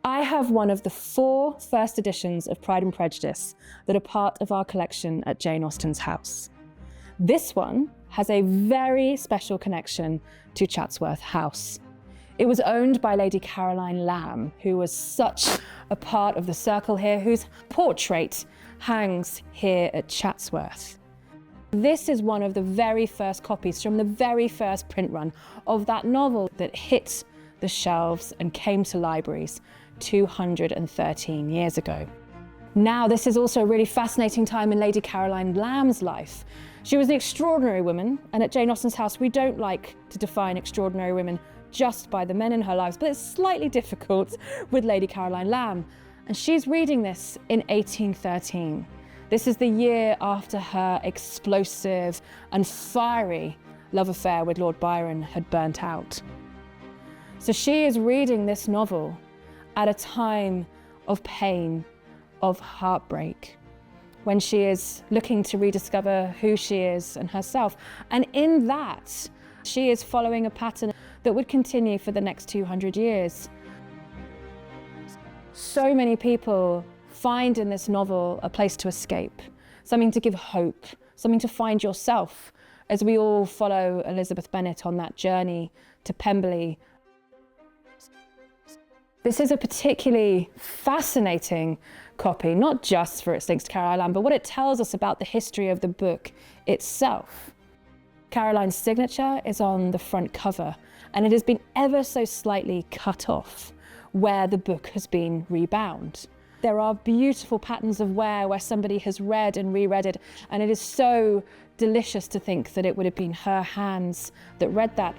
I have one of the 4 first editions of Pride and Prejudice that are part of our collection at Jane Austen's house. This one has a very special connection to Chatsworth House. It was owned by Lady Caroline Lamb, who was such a part of the circle here, whose portrait hangs here at Chatsworth. This is one of the very first copies from the very first print run of that novel that hit the shelves and came to libraries 213 years ago. Now, this is also a really fascinating time in Lady Caroline Lamb's life. She was an extraordinary woman, and at Jane Austen's house, we don't like to define extraordinary women just by the men in her lives, but it's slightly difficult with Lady Caroline Lamb. And she's reading this in 1813. This is the year after her explosive and fiery love affair with Lord Byron had burnt out. So she is reading this novel at a time of pain, of heartbreak, when she is looking to rediscover who she is and herself. And in that, she is following a pattern that would continue for the next 200 years. So many people find in this novel a place to escape, something to give hope, something to find yourself, as we all follow Elizabeth Bennet on that journey to Pemberley. This is a particularly fascinating copy, not just for its links to Caroline Lamb, but what it tells us about the history of the book itself. Caroline's signature is on the front cover, and it has been ever so slightly cut off where the book has been rebound. There are beautiful patterns of wear where somebody has read and reread it, and it is so delicious to think that it would have been her hands that read that.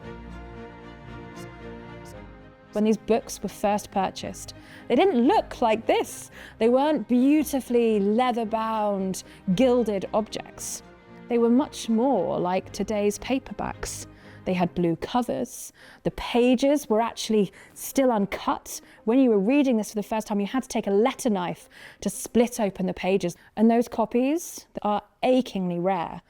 When these books were first purchased, they didn't look like this. They weren't beautifully leather-bound, gilded objects. They were much more like today's paperbacks. They had blue covers. The pages were actually still uncut. When you were reading this for the first time, you had to take a letter knife to split open the pages. And those copies are achingly rare,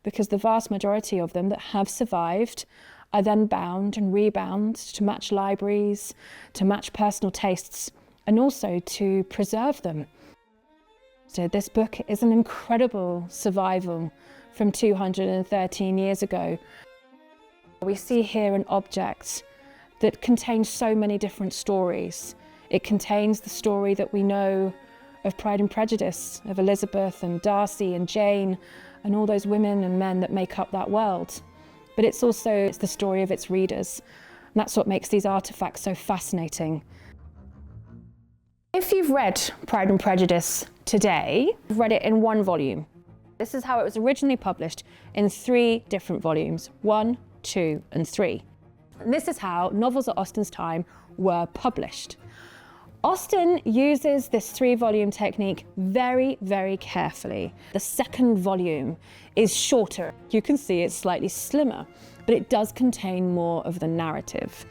because the vast majority of them that have survived are then bound and rebound to match libraries, to match personal tastes, and also to preserve them. So this book is an incredible survival from 213 years ago. We see here an object that contains so many different stories. It contains the story that we know of Pride and Prejudice, of Elizabeth and Darcy and Jane, and all those women and men that make up that world. But it's the story of its readers. And that's what makes these artifacts so fascinating. If you've read Pride and Prejudice today, you've read it in 1 volume. This is how it was originally published, in 3 different volumes, 1, 2, and 3. And this is how novels at Austen's time were published. Austen uses this 3-volume technique very, very carefully. The 2nd volume is shorter. You can see it's slightly slimmer, but it does contain more of the narrative.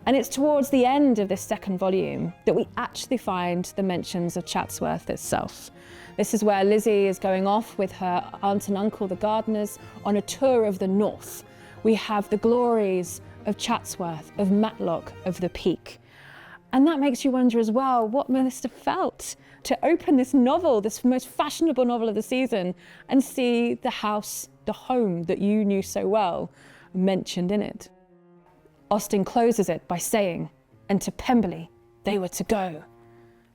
And it's towards the end of this 2nd volume that we actually find the mentions of Chatsworth itself. This is where Lizzie is going off with her aunt and uncle, the gardeners, on a tour of the north. We have the glories of Chatsworth, of Matlock, of the Peak. And that makes you wonder as well what must have felt to open this novel, this most fashionable novel of the season, and see the house, the home that you knew so well, mentioned in it. Austen closes it by saying, "And to Pemberley they were to go."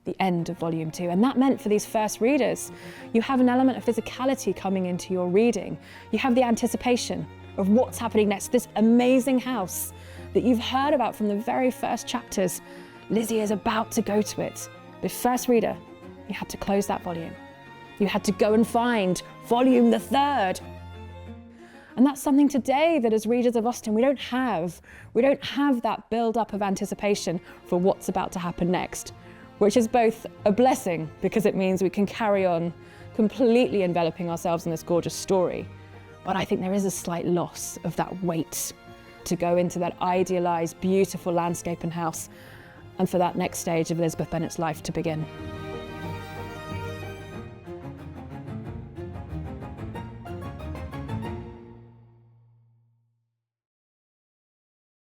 The end of volume 2. And that meant for these first readers, you have an element of physicality coming into your reading. You have the anticipation of what's happening next, this amazing house that you've heard about from the very first chapters. Lizzie is about to go to it. But first reader, you had to close that volume. You had to go and find volume the 3rd. And that's something today that as readers of Austen, we don't have. We don't have that build-up of anticipation for what's about to happen next, which is both a blessing because it means we can carry on completely enveloping ourselves in this gorgeous story. But I think there is a slight loss of that weight to go into that idealised, beautiful landscape and house, and for that next stage of Elizabeth Bennet's life to begin.